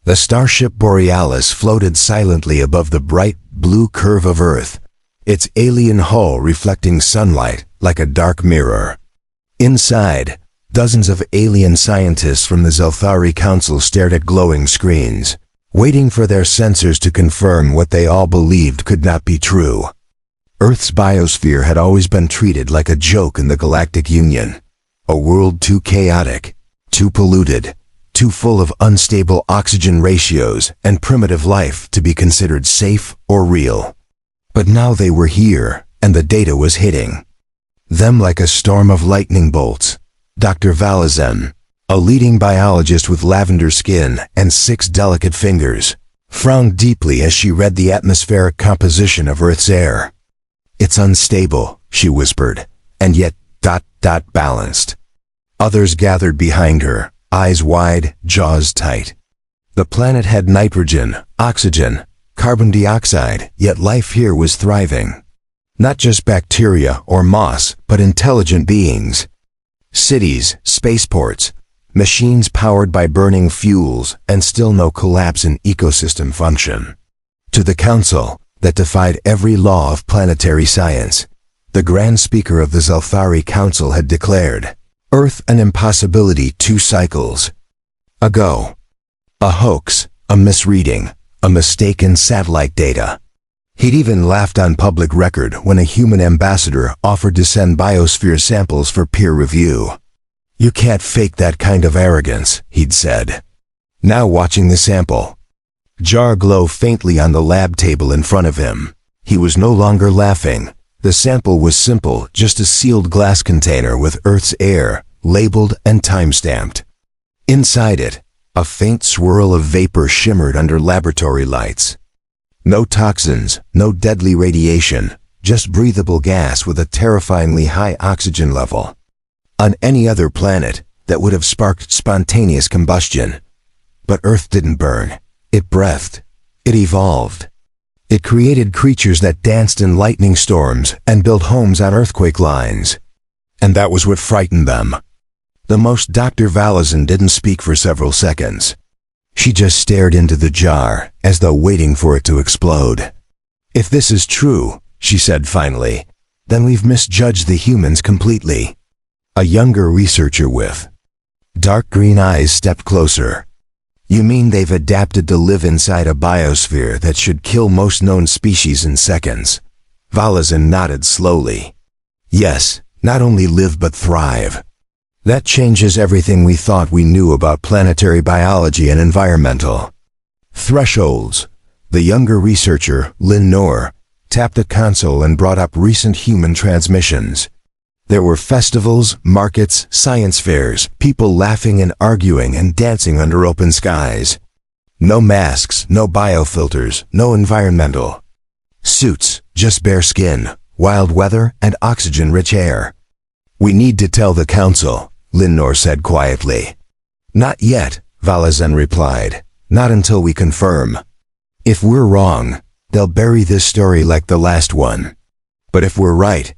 The starship Borealis floated silently above the bright, blue curve of Earth, its alien hull reflecting sunlight like a dark mirror. Inside, dozens of alien scientists from the Galactic Council stared at glowing screens, waiting for their sensors to confirm what they all believed could not be true. Earth's biosphere had always been treated like a joke in the Galactic Union, a world too chaotic, too polluted, too full of unstable oxygen ratios and primitive life to be considered safe or real. But now they were here, and the data was hitting them like a storm of lightning bolts. Dr. Valazan, a leading biologist with lavender skin and 6 delicate fingers, frowned deeply as she read the atmospheric composition of Earth's air. "It's unstable," she whispered, "and yet balanced." Others gathered behind her, eyes wide, jaws tight. The planet had nitrogen, oxygen, carbon dioxide, yet life here was thriving. Not just bacteria or moss, but intelligent beings. Cities, spaceports, machines powered by burning fuels, and still no collapse in ecosystem function. To the Council, that defied every law of planetary science, the Grand Speaker of the Galactic Council had declared, Earth an impossibility 2 cycles ago. A hoax, a misreading, a mistake in satellite data. He'd even laughed on public record when a human ambassador offered to send biosphere samples for peer review. "You can't fake that kind of arrogance," he'd said. Now watching the sample, jar glow faintly on the lab table in front of him, he was no longer laughing. The sample was simple, just a sealed glass container with Earth's air, labeled and time-stamped. Inside it, a faint swirl of vapor shimmered under laboratory lights. No toxins, no deadly radiation, just breathable gas with a terrifyingly high oxygen level. On any other planet, that would have sparked spontaneous combustion. But Earth didn't burn. It breathed. It evolved. It created creatures that danced in lightning storms and built homes on earthquake lines. And that was what frightened them. The most Dr. Valazan didn't speak for several seconds. She just stared into the jar, as though waiting for it to explode. "If this is true," she said finally, "then we've misjudged the humans completely." A younger researcher with dark green eyes stepped closer. "You mean they've adapted to live inside a biosphere that should kill most known species in seconds?" Valazan nodded slowly. "Yes, not only live but thrive. That changes everything we thought we knew about planetary biology and environmental thresholds." The younger researcher, Lynn Noor, tapped the console and brought up recent human transmissions. There were festivals, markets, science fairs, people laughing and arguing and dancing under open skies. No masks, no biofilters, no environmental suits, just bare skin, wild weather, and oxygen-rich air. "We need to tell the Council," Lynn Noor said quietly. "Not yet," Valazan replied. "Not until we confirm. If we're wrong, they'll bury this story like the last one. But if we're right,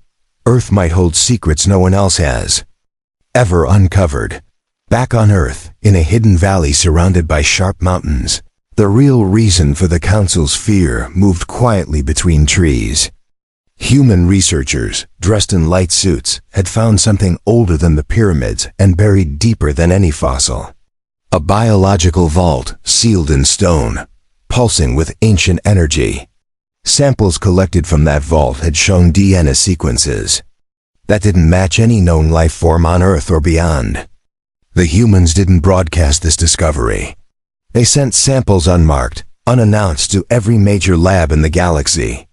Earth might hold secrets no one else has ever uncovered." Back on Earth, in a hidden valley surrounded by sharp mountains, the real reason for the Council's fear moved quietly between trees. Human researchers, dressed in light suits, had found something older than the pyramids and buried deeper than any fossil. A biological vault, sealed in stone, pulsing with ancient energy. Samples collected from that vault had shown DNA sequences that didn't match any known life form on Earth or beyond. The humans didn't broadcast this discovery. They sent samples unmarked, unannounced to every major lab in the galaxy.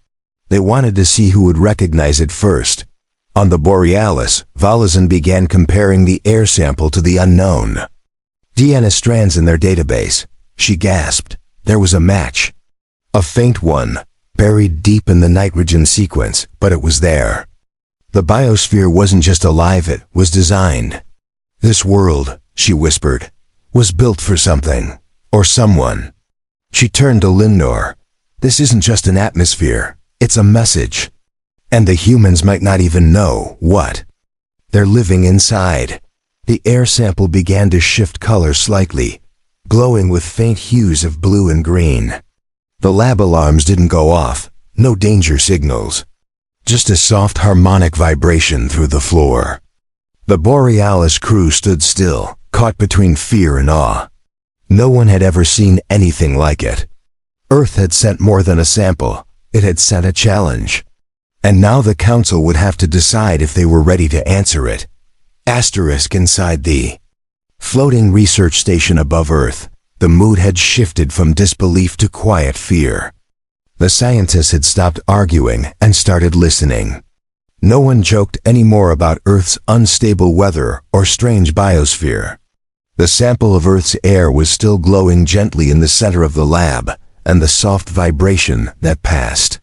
They wanted to see who would recognize it first. On the Borealis, Valazan began comparing the air sample to the unknown DNA strands in their database. She gasped. There was a match. A faint one, buried deep in the nitrogen sequence, but it was there. The biosphere wasn't just alive, it was designed. "This world," she whispered, "was built for something, or someone." She turned to Lynn Noor. "This isn't just an atmosphere, it's a message. And the humans might not even know what they're living inside." The air sample began to shift color slightly, glowing with faint hues of blue and green. The lab alarms didn't go off, no danger signals. Just a soft harmonic vibration through the floor. The Borealis crew stood still, caught between fear and awe. No one had ever seen anything like it. Earth had sent more than a sample, it had sent a challenge. And now the Council would have to decide if they were ready to answer it. Asterisk inside the floating research station above Earth, the mood had shifted from disbelief to quiet fear. The scientists had stopped arguing and started listening. No one joked anymore about Earth's unstable weather or strange biosphere. The sample of Earth's air was still glowing gently in the center of the lab, and the soft vibration that passed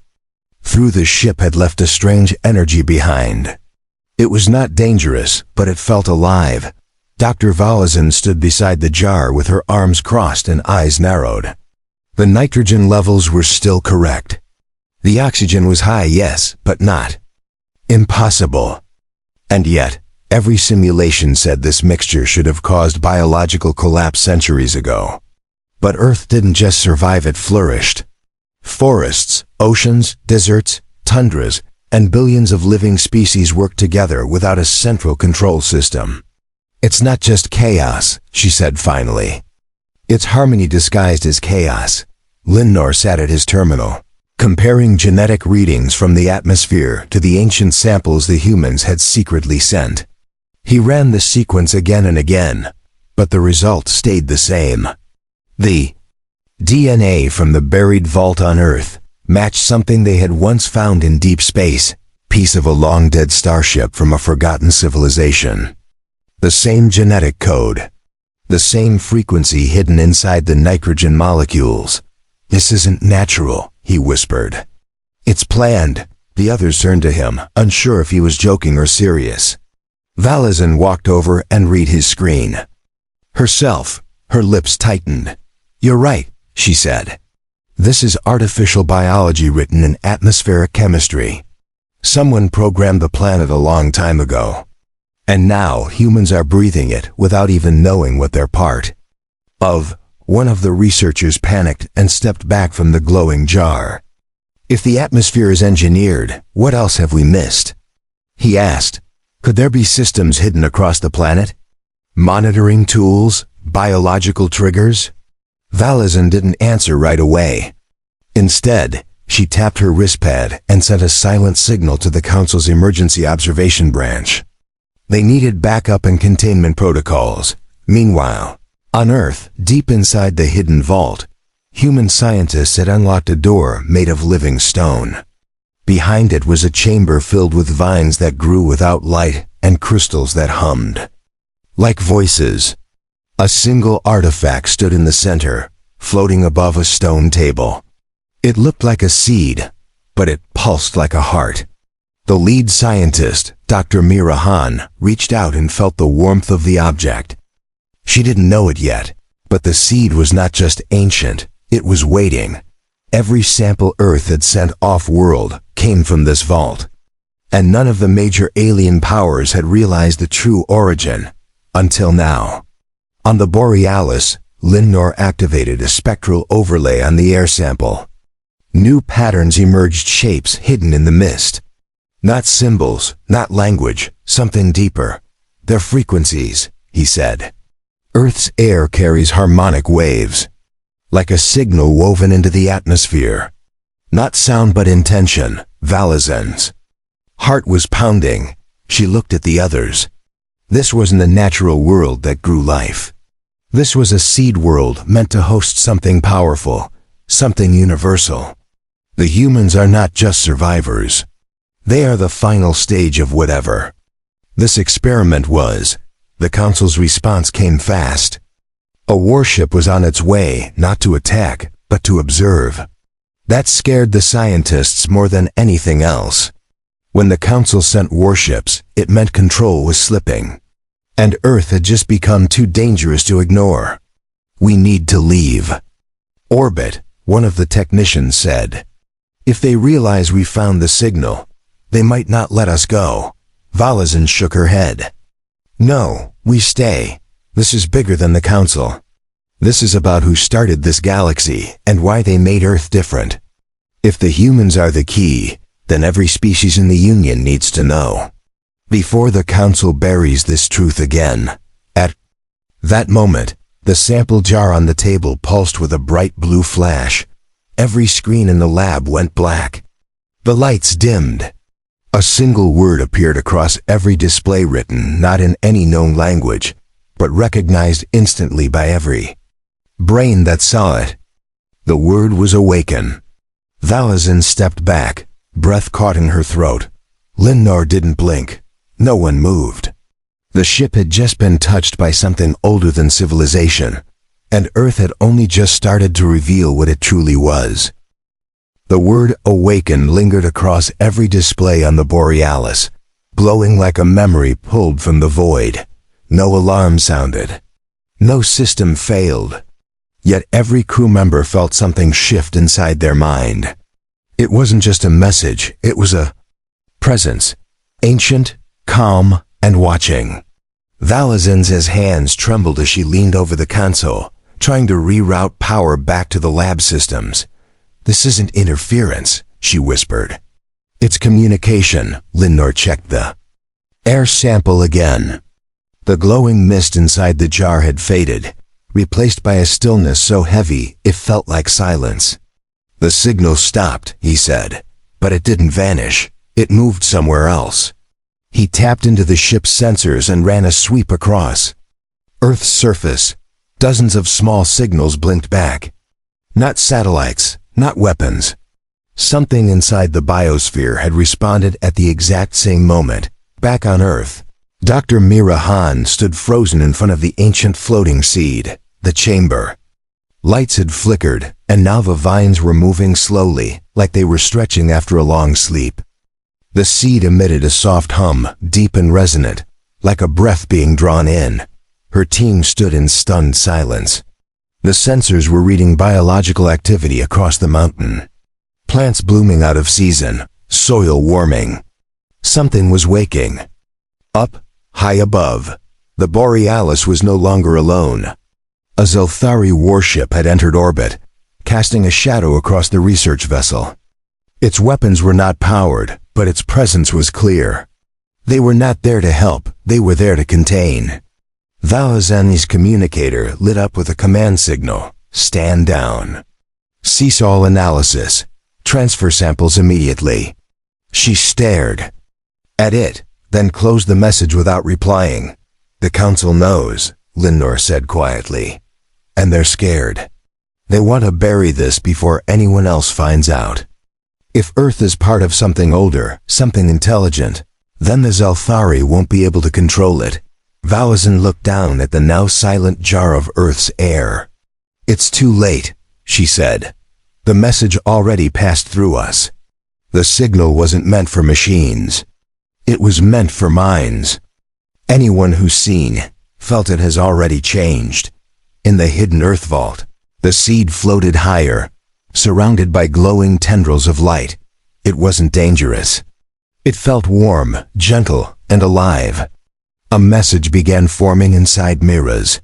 through the ship had left a strange energy behind. It was not dangerous, but it felt alive. Dr. Valazan stood beside the jar with her arms crossed and eyes narrowed. The nitrogen levels were still correct. The oxygen was high, yes, but not impossible. And yet, every simulation said this mixture should have caused biological collapse centuries ago. But Earth didn't just survive, it flourished. Forests, oceans, deserts, tundras, and billions of living species worked together without a central control system. It's not just chaos, she said finally. It's harmony disguised as chaos. Linnor sat at his terminal, comparing genetic readings from the atmosphere to the ancient samples the humans had secretly sent. He ran the sequence again and again, but the result stayed the same. The DNA from the buried vault on Earth matched something they had once found in deep space, piece of a long-dead starship from a forgotten civilization. The same genetic code, the same frequency hidden inside the nitrogen molecules. This isn't natural, he whispered. It's planned. The others turned to him, unsure if he was joking or serious. Valazan walked over and read his screen. Herself, her lips tightened. You're right, she said. This is artificial biology written in atmospheric chemistry. Someone programmed the planet a long time ago. And now humans are breathing it without even knowing what they're part of. One of the researchers panicked and stepped back from the glowing jar. If the atmosphere is engineered, what else have we missed? He asked. Could there be systems hidden across the planet? Monitoring tools? Biological triggers? Valazan didn't answer right away. Instead, she tapped her wristpad and sent a silent signal to the Council's Emergency Observation Branch. They needed backup and containment protocols. Meanwhile, on Earth, deep inside the hidden vault, human scientists had unlocked a door made of living stone. Behind it was a chamber filled with vines that grew without light and crystals that hummed like voices. A single artifact stood in the center, floating above a stone table. It looked like a seed, but it pulsed like a heart. The lead scientist, Dr. Mira Han, reached out and felt the warmth of the object. She didn't know it yet, but the seed was not just ancient, it was waiting. Every sample Earth had sent off-world came from this vault. And none of the major alien powers had realized the true origin, until now. On the Borealis, Linnor activated a spectral overlay on the air sample. New patterns emerged, shapes hidden in the mist. Not symbols, not language, something deeper. They're frequencies, he said. Earth's air carries harmonic waves, like a signal woven into the atmosphere. Not sound but intention, Valazan's heart was pounding. She looked at the others. This wasn't a natural world that grew life. This was a seed world meant to host something powerful, something universal. The humans are not just survivors. They are the final stage of whatever this experiment was. The Council's response came fast. A warship was on its way, not to attack, but to observe. That scared the scientists more than anything else. When the Council sent warships, it meant control was slipping. And Earth had just become too dangerous to ignore. We need to leave orbit, one of the technicians said. If they realize we found the signal, they might not let us go. Valazan shook her head. No, we stay. This is bigger than the Council. This is about who started this galaxy and why they made Earth different. If the humans are the key, then every species in the Union needs to know. Before the Council buries this truth again. At that moment, the sample jar on the table pulsed with a bright blue flash. Every screen in the lab went black. The lights dimmed. A single word appeared across every display, written not in any known language, but recognized instantly by every brain that saw it. The word was awaken. Valazin stepped back, breath caught in her throat. Linnar didn't blink. No one moved. The ship had just been touched by something older than civilization, and Earth had only just started to reveal what it truly was. The word awaken lingered across every display on the Borealis, glowing like a memory pulled from the void. No alarm sounded. No system failed. Yet every crew member felt something shift inside their mind. It wasn't just a message, it was a presence. Ancient, calm, and watching. Valazin's hands trembled as she leaned over the console, trying to reroute power back to the lab systems. "This isn't interference," she whispered. "It's communication." Linnar checked the air sample again. The glowing mist inside the jar had faded, replaced by a stillness so heavy it felt like silence. "The signal stopped," he said, "but it didn't vanish. It moved somewhere else." He tapped into the ship's sensors and ran a sweep across Earth's surface. Dozens of small signals blinked back. Not satellites, not weapons. Something inside the biosphere had responded at the exact same moment. Back on Earth, Dr. Mira Han stood frozen in front of the ancient floating seed, the chamber. Lights had flickered, and now the vines were moving slowly, like they were stretching after a long sleep. The seed emitted a soft hum, deep and resonant, like a breath being drawn in. Her team stood in stunned silence. The sensors were reading biological activity across the mountain. Plants blooming out of season, soil warming. Something was waking. Up, high above, the Borealis was no longer alone. A Zelthari warship had entered orbit, casting a shadow across the research vessel. Its weapons were not powered, but its presence was clear. They were not there to help, they were there to contain. Valazani's communicator lit up with a command signal: "Stand down. Cease all analysis. Transfer samples immediately." She stared at it, then closed the message without replying. "The Council knows," Linnar said quietly. "And they're scared. They want to bury this before anyone else finds out. If Earth is part of something older, something intelligent, then the Zelthari won't be able to control it." Valazin looked down at the now silent jar of Earth's air. "It's too late," she said. "The message already passed through us. The signal wasn't meant for machines. It was meant for minds. Anyone who's seen, felt it has already changed." In the hidden Earth vault, the seed floated higher, surrounded by glowing tendrils of light. It wasn't dangerous. It felt warm, gentle, and alive. A message began forming inside Mira's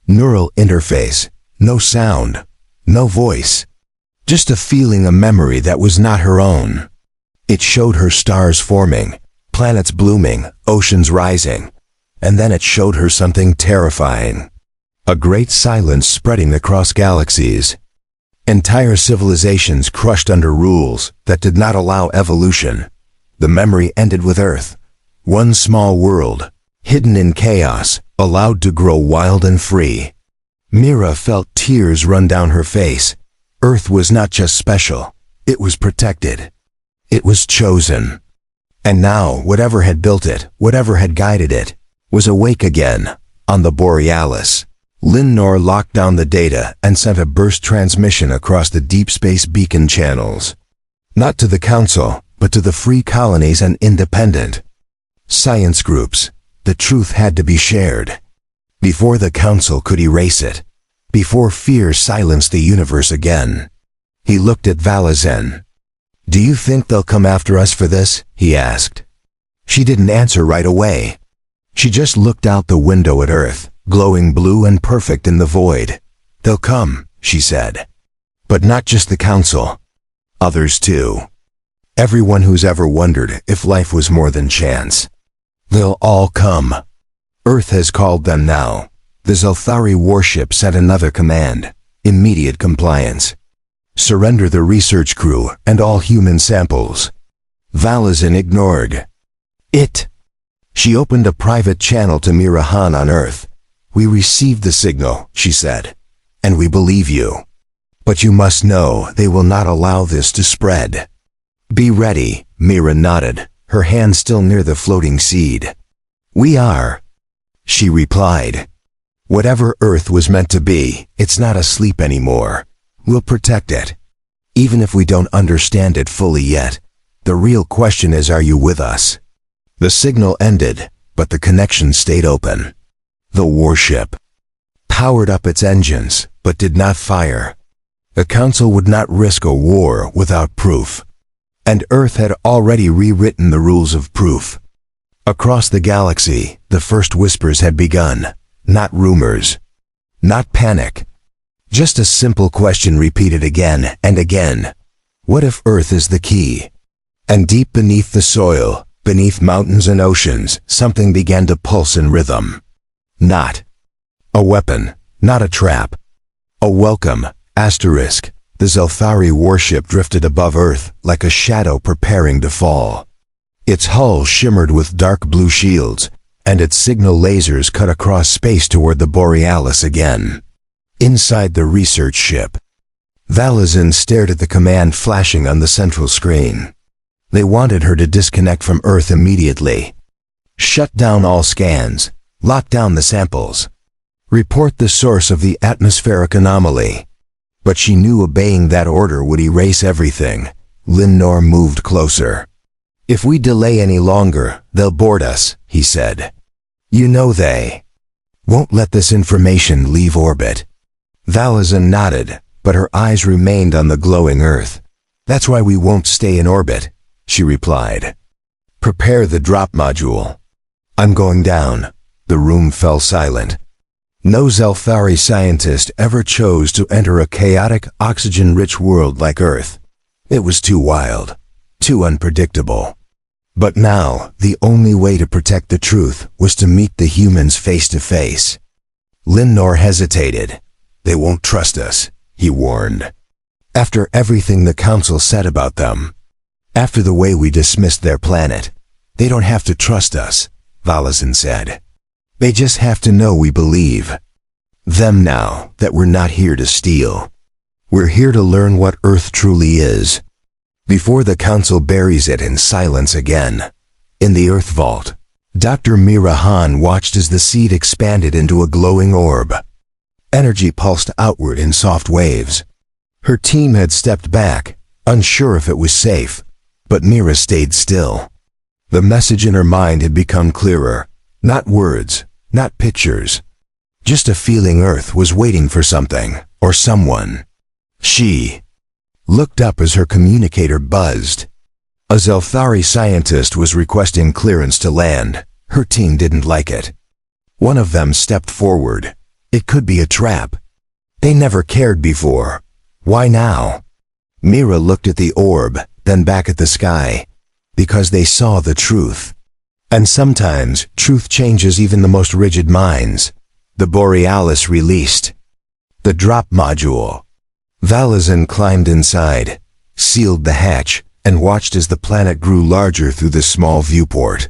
neural interface. No sound, no voice. Just a feeling, a memory that was not her own. It showed her stars forming, planets blooming, oceans rising. And then it showed her something terrifying. A great silence spreading across galaxies. Entire civilizations crushed under rules that did not allow evolution. The memory ended with Earth. One small world, hidden in chaos, allowed to grow wild and free. Mira felt tears run down her face. Earth was not just special, it was protected. It was chosen. And now, whatever had built it, whatever had guided it, was awake again, on the Borealis. Linnar locked down the data and sent a burst transmission across the deep space beacon channels. Not to the Council, but to the free colonies and independent science groups. The truth had to be shared. Before the Council could erase it. Before fear silenced the universe again. He looked at Valazin. "Do you think they'll come after us for this?" he asked. She didn't answer right away. She just looked out the window at Earth, glowing blue and perfect in the void. "They'll come," she said. "But not just the Council. Others too. Everyone who's ever wondered if life was more than chance. They'll all come. Earth has called them now." The Zelthari warship sent another command: immediate compliance. Surrender the research crew and all human samples. Valazin ignored it. She opened a private channel to Mirahan on Earth. "We received the signal," she said, "and we believe you. But you must know they will not allow this to spread." "Be ready," Mira nodded, her hand still near the floating seed. "We are," she replied. "Whatever Earth was meant to be, it's not asleep anymore. We'll protect it. Even if we don't understand it fully yet, the real question is, are you with us?" The signal ended, but the connection stayed open. The warship powered up its engines, but did not fire. The Council would not risk a war without proof. And Earth had already rewritten the rules of proof. Across the galaxy, the first whispers had begun. Not rumors. Not panic. Just a simple question repeated again and again. What if Earth is the key? And deep beneath the soil, beneath mountains and oceans, something began to pulse in rhythm. Not a weapon, not a trap. A welcome, asterisk. The Zelthari warship drifted above Earth like a shadow preparing to fall. Its hull shimmered with dark blue shields, and its signal lasers cut across space toward the Borealis again. Inside the research ship, Valazin stared at the command flashing on the central screen. They wanted her to disconnect from Earth immediately. Shut down all scans. Lock down the samples. Report the source of the atmospheric anomaly. But she knew obeying that order would erase everything. Linnor moved closer. "If we delay any longer, they'll board us," he said. "You know they won't let this information leave orbit." Valazin nodded, but her eyes remained on the glowing Earth. "That's why we won't stay in orbit," she replied. "Prepare the drop module. I'm going down." The room fell silent. No Zelthari scientist ever chose to enter a chaotic, oxygen-rich world like Earth. It was too wild, too unpredictable. But now, the only way to protect the truth was to meet the humans face to face. Linnor hesitated. "They won't trust us," he warned. "After everything the Council said about them. After the way we dismissed their planet. They don't have to trust us," Valazin said. "They just have to know we believe them now, that we're not here to steal. We're here to learn what Earth truly is. Before the Council buries it in silence again." In the Earth Vault, Dr. Mirahan watched as the seed expanded into a glowing orb. Energy pulsed outward in soft waves. Her team had stepped back, unsure if it was safe, but Mira stayed still. The message in her mind had become clearer. Not words, not pictures. Just a feeling Earth was waiting for something, or someone. She looked up as her communicator buzzed. A Zelthari scientist was requesting clearance to land. Her team didn't like it. One of them stepped forward. It could be a trap. They never cared before. Why now? Mira looked at the orb, then back at the sky. Because they saw the truth. And sometimes, truth changes even the most rigid minds. The Borealis released the drop module. Valazin climbed inside, sealed the hatch, and watched as the planet grew larger through the small viewport.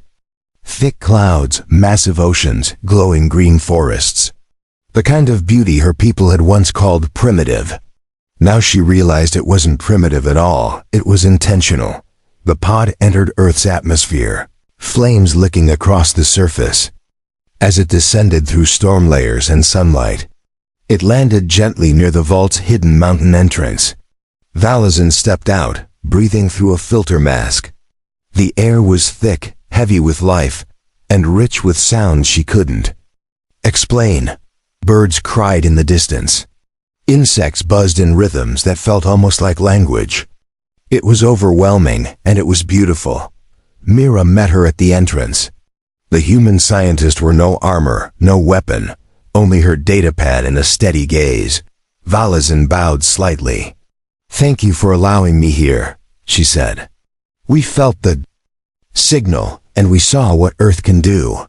Thick clouds, massive oceans, glowing green forests. The kind of beauty her people had once called primitive. Now she realized it wasn't primitive at all, it was intentional. The pod entered Earth's atmosphere, flames licking across the surface. As it descended through storm layers and sunlight, it landed gently near the vault's hidden mountain entrance. Valazin stepped out, breathing through a filter mask. The air was thick, heavy with life, and rich with sounds she couldn't explain. Birds cried in the distance. Insects buzzed in rhythms that felt almost like language. It was overwhelming, and it was beautiful. Mira met her at the entrance. The human scientists were no armor, no weapon, only her datapad and a steady gaze. Valazan bowed slightly. "Thank you for allowing me here," she said. "We felt the signal, and we saw what Earth can do.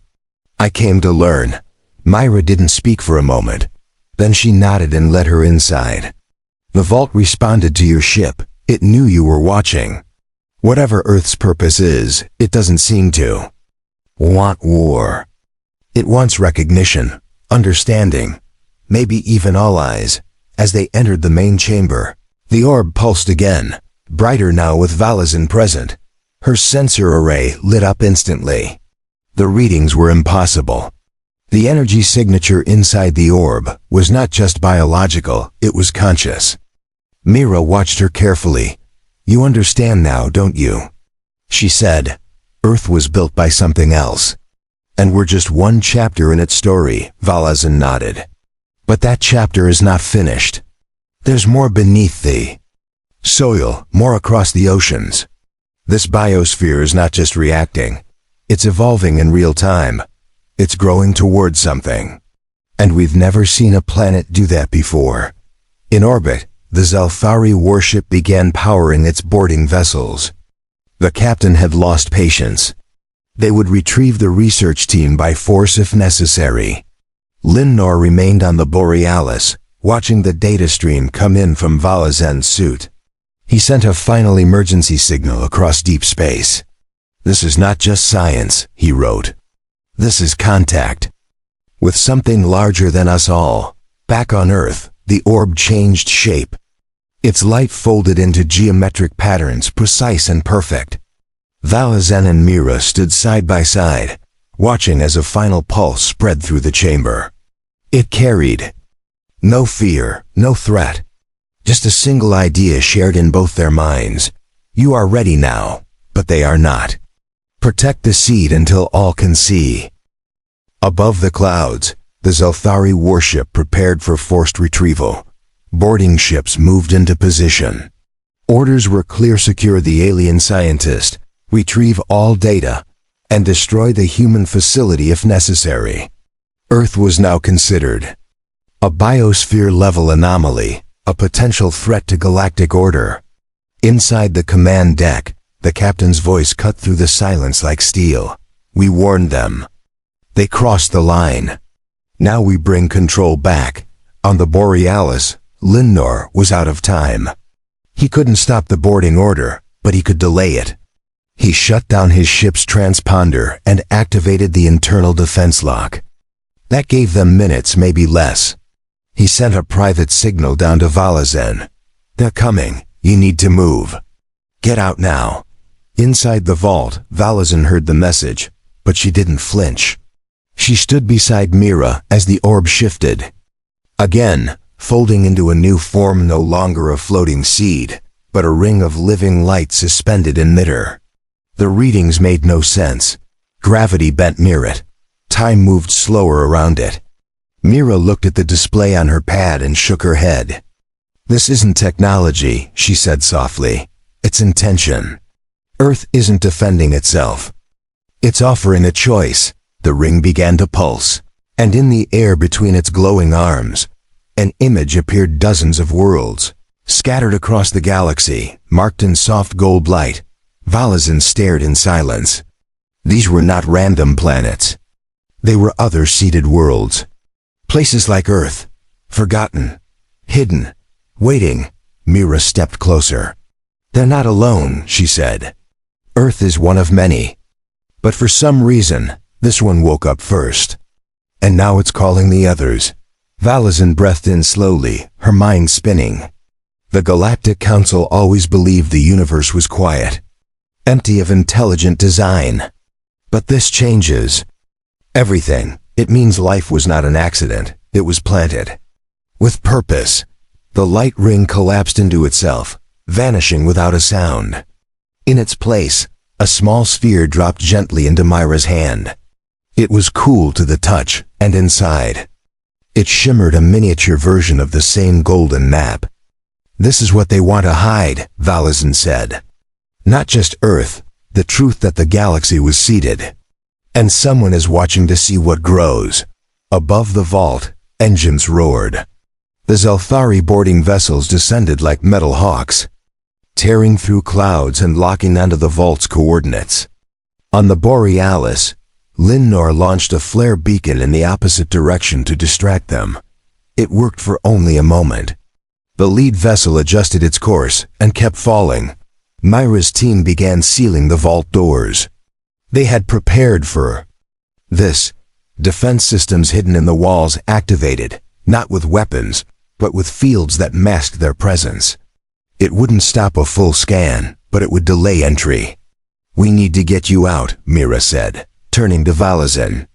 I came to learn." Myra didn't speak for a moment. Then she nodded and led her inside. "The vault responded to your ship. It knew you were watching. Whatever Earth's purpose is, it doesn't seem to want war. It wants recognition, understanding, maybe even allies." As they entered the main chamber, the orb pulsed again, brighter now with Valazan present. Her sensor array lit up instantly. The readings were impossible. The energy signature inside the orb was not just biological, it was conscious. Mira watched her carefully. "You understand now, don't you?" she said. "Earth was built by something else. And we're just one chapter in its story," Valazan nodded. "But that chapter is not finished. There's more beneath the soil, more across the oceans. This biosphere is not just reacting. It's evolving in real time. It's growing towards something. And we've never seen a planet do that before." In orbit, the Zelthari warship began powering its boarding vessels. The captain had lost patience. They would retrieve the research team by force if necessary. Linnor remained on the Borealis, watching the data stream come in from Valazan's suit. He sent a final emergency signal across deep space. "This is not just science," he wrote. "This is contact with something larger than us all." Back on Earth, the orb changed shape. Its light folded into geometric patterns, precise and perfect. Valazan and Mira stood side by side, watching as a final pulse spread through the chamber. It carried no fear, no threat, just a single idea shared in both their minds. You are ready now, but they are not. Protect the seed until all can see. Above the clouds, the Zelthari warship prepared for forced retrieval. Boarding ships moved into position. Orders were clear: secure the alien scientist, retrieve all data, and destroy the human facility if necessary. Earth was now considered a biosphere-level anomaly, a potential threat to galactic order. Inside the command deck, the captain's voice cut through the silence like steel. "We warned them. They crossed the line. Now we bring control back." On the Borealis, Linnor was out of time. He couldn't stop the boarding order, but he could delay it. He shut down his ship's transponder and activated the internal defense lock. That gave them minutes, maybe less. He sent a private signal down to Valazan. "They're coming. You need to move. Get out now." Inside the vault, Valazan heard the message, but she didn't flinch. She stood beside Mira as the orb shifted. Again, folding into a new form, no longer a floating seed, but a ring of living light suspended in midair. The readings made no sense. Gravity bent near it. Time moved slower around it. Mira looked at the display on her pad and shook her head. "This isn't technology," she said softly. "It's intention. Earth isn't defending itself. It's offering a choice." The ring began to pulse, and in the air between its glowing arms, an image appeared: dozens of worlds, scattered across the galaxy, marked in soft gold light. Valazan stared in silence. These were not random planets. They were other-seeded worlds. Places like Earth, forgotten, hidden, waiting. Mira stepped closer. "They're not alone," she said. "Earth is one of many. But for some reason, this one woke up first. And now it's calling the others." Valazan breathed in slowly, her mind spinning. The Galactic Council always believed the universe was quiet, empty of intelligent design. But this changes everything. It means life was not an accident, it was planted with purpose. The light ring collapsed into itself, vanishing without a sound. In its place, a small sphere dropped gently into Myra's hand. It was cool to the touch, and inside, it shimmered a miniature version of the same golden map. "This is what they want to hide," Valazan said. "Not just Earth, the truth that the galaxy was seeded. And someone is watching to see what grows." Above the vault, engines roared. The Zelthari boarding vessels descended like metal hawks, tearing through clouds and locking onto the vault's coordinates. On the Borealis, Linnor launched a flare beacon in the opposite direction to distract them. It worked for only a moment. The lead vessel adjusted its course and kept falling. Myra's team began sealing the vault doors. They had prepared for this. Defense systems hidden in the walls activated, not with weapons, but with fields that masked their presence. It wouldn't stop a full scan, but it would delay entry. "We need to get you out," Mira said, turning to Valazin.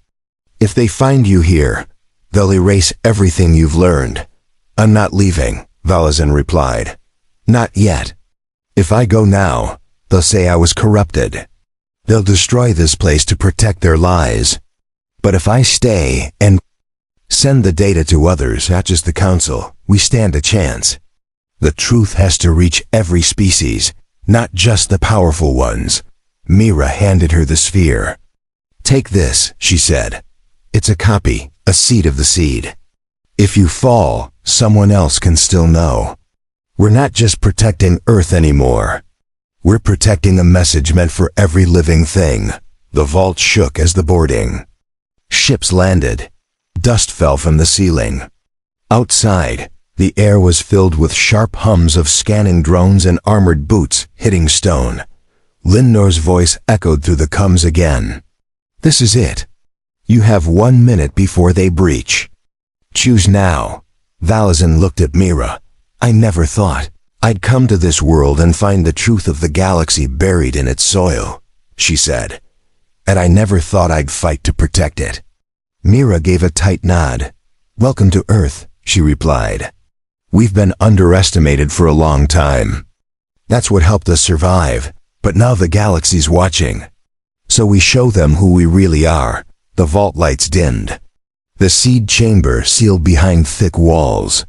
"If they find you here, they'll erase everything you've learned." "I'm not leaving," Valazin replied. "Not yet. If I go now, they'll say I was corrupted. They'll destroy this place to protect their lies. But if I stay and send the data to others, not just the Council, we stand a chance. The truth has to reach every species, not just the powerful ones." Mira handed her the sphere. "Take this," she said. "It's a copy, a seed of the seed. If you fall, someone else can still know. We're not just protecting Earth anymore. We're protecting a message meant for every living thing." The vault shook as the boarding ships landed. Dust fell from the ceiling. Outside, the air was filled with sharp hums of scanning drones and armored boots hitting stone. Linnor's voice echoed through the coms again. "This is it. You have 1 minute before they breach. Choose now." Valazin looked at Mira. "I never thought I'd come to this world and find the truth of the galaxy buried in its soil," she said. "And I never thought I'd fight to protect it." Mira gave a tight nod. "Welcome to Earth," she replied. "We've been underestimated for a long time. That's what helped us survive, but now the galaxy's watching. So we show them who we really are." The vault lights dimmed. The seed chamber sealed behind thick walls.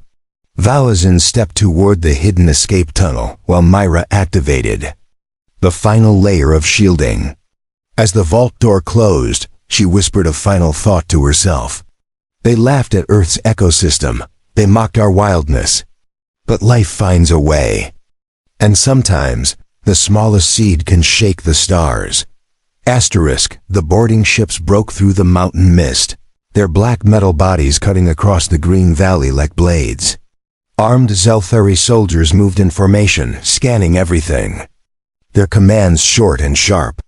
Valazin stepped toward the hidden escape tunnel while Myra activated the final layer of shielding. As the vault door closed, she whispered a final thought to herself. "They laughed at Earth's ecosystem. They mocked our wildness. But life finds a way. And sometimes, the smallest seed can shake the stars." Asterisk, the boarding ships broke through the mountain mist, their black metal bodies cutting across the green valley like blades. Armed Zelthari soldiers moved in formation, scanning everything. Their commands short and sharp.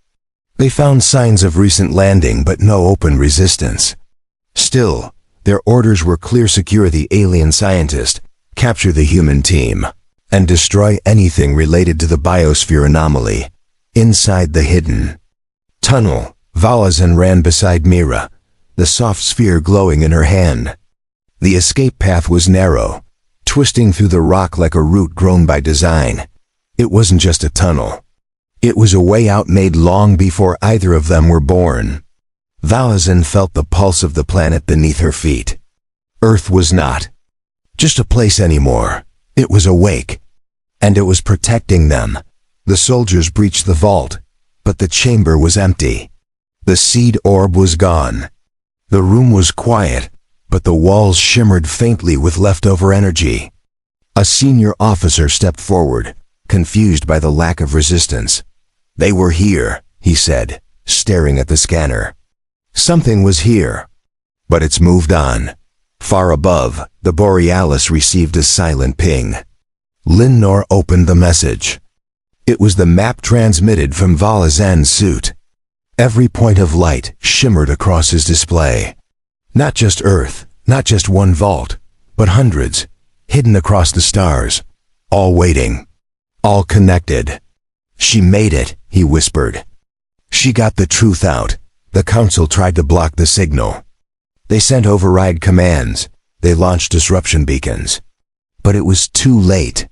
They found signs of recent landing but no open resistance. Still, their orders were clear: secure the alien scientist, capture the human team, and destroy anything related to the biosphere anomaly. Inside the hidden tunnel, Valazin ran beside Mira, the soft sphere glowing in her hand. The escape path was narrow, twisting through the rock like a route grown by design. It wasn't just a tunnel. It was a way out made long before either of them were born. Valazin felt the pulse of the planet beneath her feet. Earth was not just a place anymore. It was awake. And it was protecting them. The soldiers breached the vault, but the chamber was empty. The seed orb was gone. The room was quiet, but the walls shimmered faintly with leftover energy. A senior officer stepped forward, confused by the lack of resistance. "They were here," he said, staring at the scanner. "Something was here. But it's moved on." Far above, the Borealis received a silent ping. Linnor opened the message. It was the map transmitted from Valazan's suit. Every point of light shimmered across his display. Not just Earth, not just one vault, but hundreds, hidden across the stars, all waiting, all connected. "She made it," he whispered. "She got the truth out." The Council tried to block the signal. They sent override commands. They launched disruption beacons. But it was too late.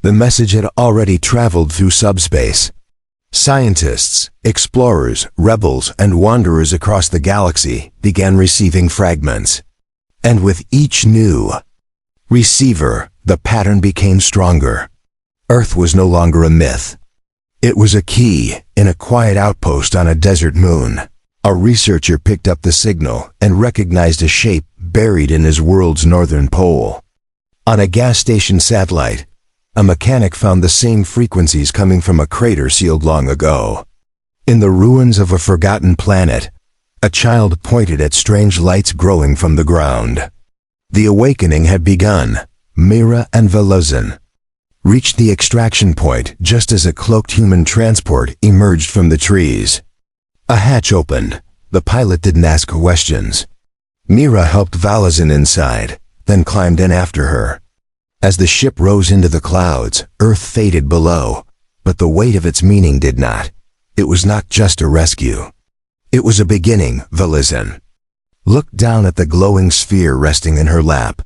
The message had already traveled through subspace. Scientists, explorers, rebels, and wanderers across the galaxy began receiving fragments. And with each new receiver, the pattern became stronger. Earth was no longer a myth. It was a key in a quiet outpost on a desert moon. A researcher picked up the signal and recognized a shape buried in his world's northern pole. On a gas station satellite, a mechanic found the same frequencies coming from a crater sealed long ago. In the ruins of a forgotten planet, a child pointed at strange lights growing from the ground. The awakening had begun. Mira and Velozin reached the extraction point just as a cloaked human transport emerged from the trees. A hatch opened. The pilot didn't ask questions. Mira helped Velozin inside, then climbed in after her. As the ship rose into the clouds, Earth faded below, but the weight of its meaning did not. It was not just a rescue. It was a beginning, Velozin looked down at the glowing sphere resting in her lap.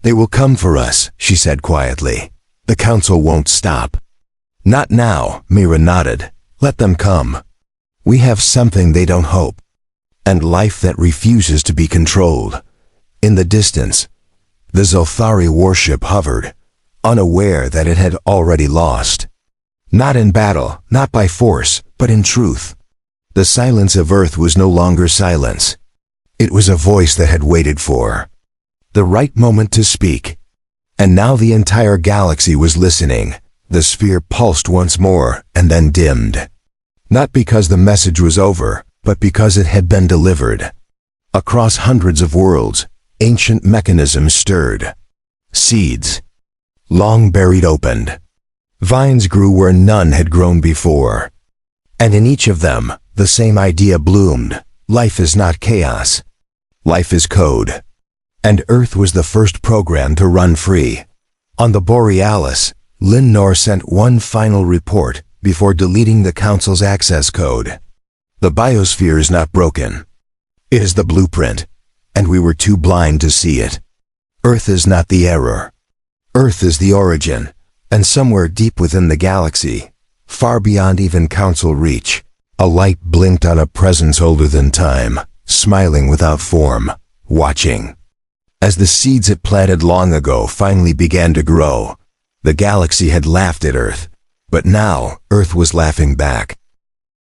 They will come for us, she said quietly. The council won't stop. Not now, Mira nodded. Let them come. We have something they don't hope. And life that refuses to be controlled. In the distance, the Zelthari warship hovered, unaware that it had already lost. Not in battle, not by force, but in truth. The silence of Earth was no longer silence. It was a voice that had waited for the right moment to speak. And now the entire galaxy was listening. The sphere pulsed once more and then dimmed. Not because the message was over, but because it had been delivered. Across hundreds of worlds, ancient mechanisms stirred. Seeds, long buried, opened. Vines grew where none had grown before. And in each of them, the same idea bloomed. Life is not chaos. Life is code. And Earth was the first program to run free. On the Borealis, Lin-Nor sent one final report before deleting the Council's access code. The biosphere is not broken. It is the blueprint, and we were too blind to see it. Earth is not the error. Earth is the origin, and somewhere deep within the galaxy, far beyond even Council reach, a light blinked on a presence older than time, smiling without form, watching. As the seeds it planted long ago finally began to grow, the galaxy had laughed at Earth, but now Earth was laughing back.